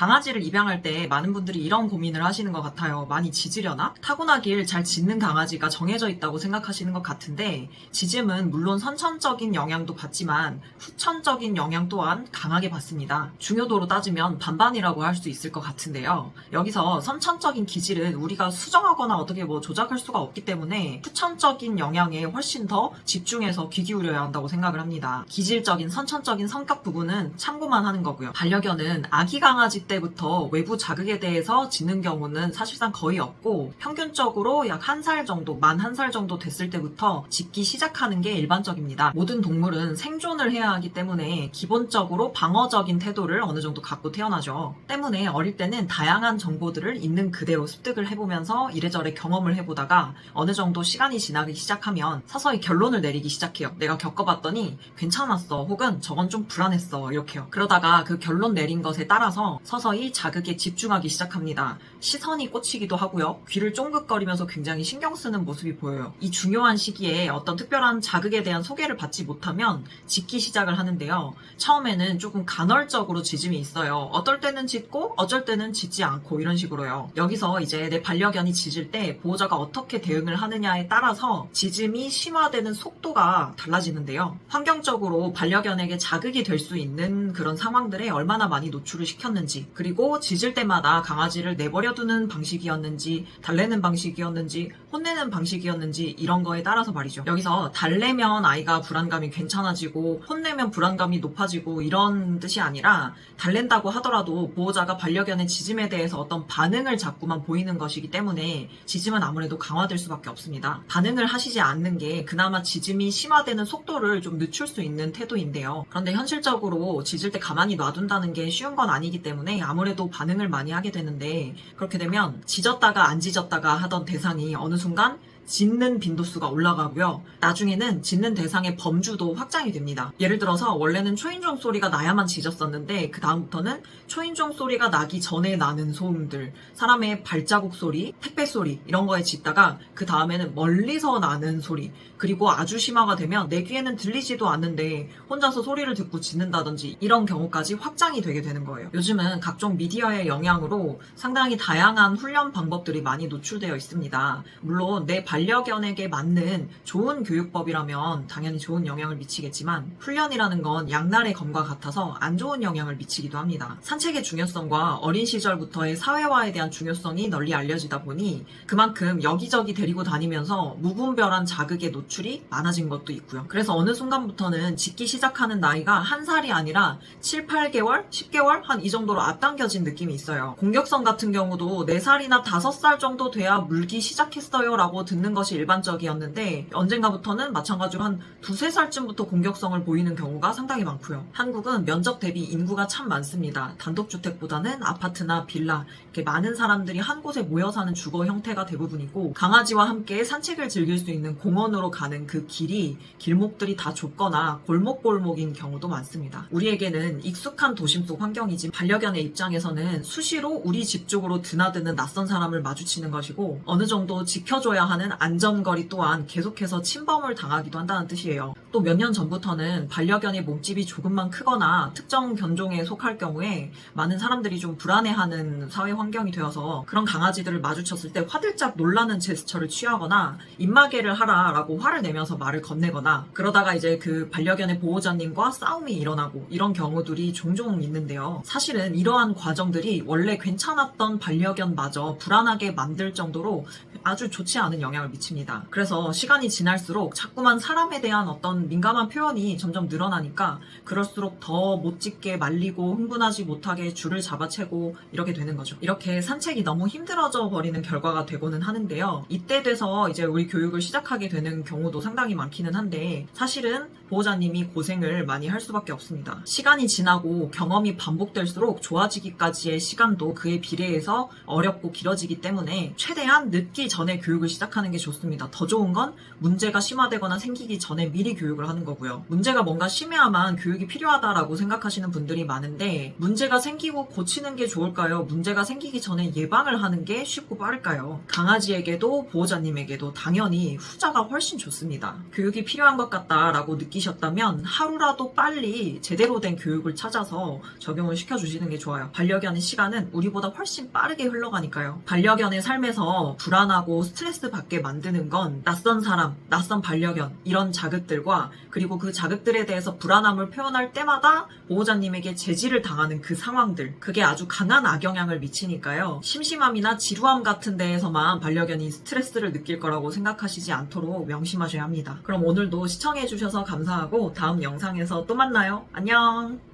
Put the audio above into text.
강아지를 입양할 때 많은 분들이 이런 고민을 하시는 것 같아요. 많이 짖으려나? 타고나길 잘 짖는 강아지가 정해져 있다고 생각하시는 것 같은데, 짖음은 물론 선천적인 영향도 받지만 후천적인 영향 또한 강하게 받습니다. 중요도로 따지면 반반이라고 할 수 있을 것 같은데요. 여기서 선천적인 기질은 우리가 수정하거나 어떻게 조작할 수가 없기 때문에 후천적인 영향에 훨씬 더 집중해서 귀 기울여야 한다고 생각을 합니다. 기질적인 선천적인 성격 부분은 참고만 하는 거고요. 반려견은 아기 강아지 때부터 외부 자극에 대해서 짖는 경우는 사실상 거의 없고, 평균적으로 약 1살 정도, 만 1살 정도 됐을 때부터 짖기 시작하는 게 일반적입니다. 모든 동물은 생존을 해야 하기 때문에 기본적으로 방어적인 태도를 어느 정도 갖고 태어나죠. 때문에 어릴 때는 다양한 정보들을 있는 그대로 습득을 해보면서 이래저래 경험을 해보다가 어느 정도 시간이 지나기 시작하면 서서히 결론을 내리기 시작해요. 내가 겪어봤더니 괜찮았어, 혹은 저건 좀 불안했어, 이렇게요. 그러다가 그 결론 내린 것에 따라서 서서히 자극에 집중하기 시작합니다. 시선이 꽂히기도 하고요. 귀를 쫑긋거리면서 굉장히 신경 쓰는 모습이 보여요. 이 중요한 시기에 어떤 특별한 자극에 대한 소개를 받지 못하면 짖기 시작을 하는데요. 처음에는 조금 간헐적으로 짖음이 있어요. 어떨 때는 짖고 어쩔 때는 짖지 않고, 이런 식으로요. 여기서 이제 내 반려견이 짖을 때 보호자가 어떻게 대응을 하느냐에 따라서 짖음이 심화되는 속도가 달라지는데요. 환경적으로 반려견에게 자극이 될 수 있는 그런 상황들에 얼마나 많이 노출을 시켰는지, 그리고 짖을 때마다 강아지를 내버려두는 방식이었는지, 달래는 방식이었는지, 혼내는 방식이었는지, 이런 거에 따라서 말이죠. 여기서 달래면 아이가 불안감이 괜찮아지고 혼내면 불안감이 높아지고 이런 뜻이 아니라, 달랜다고 하더라도 보호자가 반려견의 짖음에 대해서 어떤 반응을 자꾸만 보이는 것이기 때문에 짖음은 아무래도 강화될 수밖에 없습니다. 반응을 하시지 않는 게 그나마 짖음이 심화되는 속도를 좀 늦출 수 있는 태도인데요. 그런데 현실적으로 짖을 때 가만히 놔둔다는 게 쉬운 건 아니기 때문에 아무래도 반응을 많이 하게 되는데, 그렇게 되면 짖었다가 안 짖었다가 하던 대상이 어느 순간 짖는 빈도수가 올라가고요. 나중에는 짖는 대상의 범주도 확장이 됩니다. 예를 들어서 원래는 초인종 소리가 나야만 짖었었는데, 그 다음부터는 초인종 소리가 나기 전에 나는 소음들, 사람의 발자국 소리, 택배 소리, 이런 거에 짖다가 그 다음에는 멀리서 나는 소리, 그리고 아주 심화가 되면 내 귀에는 들리지도 않는데 혼자서 소리를 듣고 짖는다든지, 이런 경우까지 확장이 되게 되는 거예요. 요즘은 각종 미디어의 영향으로 상당히 다양한 훈련 방법들이 많이 노출되어 있습니다. 물론 내 반려견에게 맞는 좋은 교육법이라면 당연히 좋은 영향을 미치겠지만, 훈련이라는 건 양날의 검과 같아서 안 좋은 영향을 미치기도 합니다. 산책의 중요성과 어린 시절부터의 사회화에 대한 중요성이 널리 알려지다 보니 그만큼 여기저기 데리고 다니면서 무분별한 자극의 노출이 많아진 것도 있고요. 그래서 어느 순간부터는 짖기 시작하는 나이가 1살이 아니라 7, 8개월, 10개월 한 이 정도로 앞당겨진 느낌이 있어요. 공격성 같은 경우도 4살이나 5살 정도 돼야 물기 시작했어요 라고 듣는 것이 일반적이었는데, 언젠가부터는 마찬가지로 한 2, 3살쯤부터 공격성을 보이는 경우가 상당히 많고요. 한국은 면적 대비 인구가 참 많습니다. 단독주택보다는 아파트나 빌라, 이렇게 많은 사람들이 한 곳에 모여 사는 주거 형태가 대부분이고, 강아지와 함께 산책을 즐길 수 있는 공원으로 가는 그 길이, 길목들이 다 좁거나 골목골목인 경우도 많습니다. 우리에게는 익숙한 도심 속 환경이지 반려견의 입장에서는 수시로 우리 집 쪽으로 드나드는 낯선 사람을 마주치는 것이고, 어느 정도 지켜줘야 하는 안전거리 또한 계속해서 침범을 당하기도 한다는 뜻이에요. 또 몇 년 전부터는 반려견의 몸집이 조금만 크거나 특정 견종에 속할 경우에 많은 사람들이 좀 불안해하는 사회 환경이 되어서, 그런 강아지들을 마주쳤을 때 화들짝 놀라는 제스처를 취하거나 입마개를 하라라고 화를 내면서 말을 건네거나, 그러다가 이제 그 반려견의 보호자님과 싸움이 일어나고, 이런 경우들이 종종 있는데요. 사실은 이러한 과정들이 원래 괜찮았던 반려견마저 불안하게 만들 정도로 아주 좋지 않은 영향을 미칩니다. 그래서 시간이 지날수록 자꾸만 사람에 대한 어떤 민감한 표현이 점점 늘어나니까 그럴수록 더 못 짖게 말리고 흥분하지 못하게 줄을 잡아채고 이렇게 되는 거죠. 이렇게 산책이 너무 힘들어져 버리는 결과가 되고는 하는데요. 이때 돼서 이제 우리 교육을 시작하게 되는 경우도 상당히 많기는 한데, 사실은 보호자님이 고생을 많이 할 수밖에 없습니다. 시간이 지나고 경험이 반복될수록 좋아지기까지의 시간도 그에 비례해서 어렵고 길어지기 때문에 최대한 늦기 전에 교육을 시작하는 게 좋습니다. 더 좋은 건 문제가 심화되거나 생기기 전에 미리 교육을 하는 거고요. 문제가 뭔가 심해야만 교육이 필요하다라고 생각하시는 분들이 많은데 문제가 생기고 고치는 게 좋을까요? 문제가 생기기 전에 예방을 하는 게 쉽고 빠를까요? 강아지에게도 보호자님에게도 당연히 후자가 훨씬 좋습니다. 교육이 필요한 것 같다라고 느끼셨다면 하루라도 빨리 제대로 된 교육을 찾아서 적용을 시켜주시는 게 좋아요. 반려견의 시간은 우리보다 훨씬 빠르게 흘러가니까요. 반려견의 삶에서 불안하고 스트레스 받게 만드는 건 낯선 사람, 낯선 반려견 이런 자극들과 그리고 그 자극들에 대해서 불안함을 표현할 때마다 보호자님에게 제지를 당하는 그 상황들, 그게 아주 강한 악영향을 미치니까요. 심심함이나 지루함 같은 데에서만 반려견이 스트레스를 느낄 거라고 생각하시지 않도록 명심하셔야 합니다. 그럼 오늘도 시청해주셔서 감사하고 다음 영상에서 또 만나요. 안녕.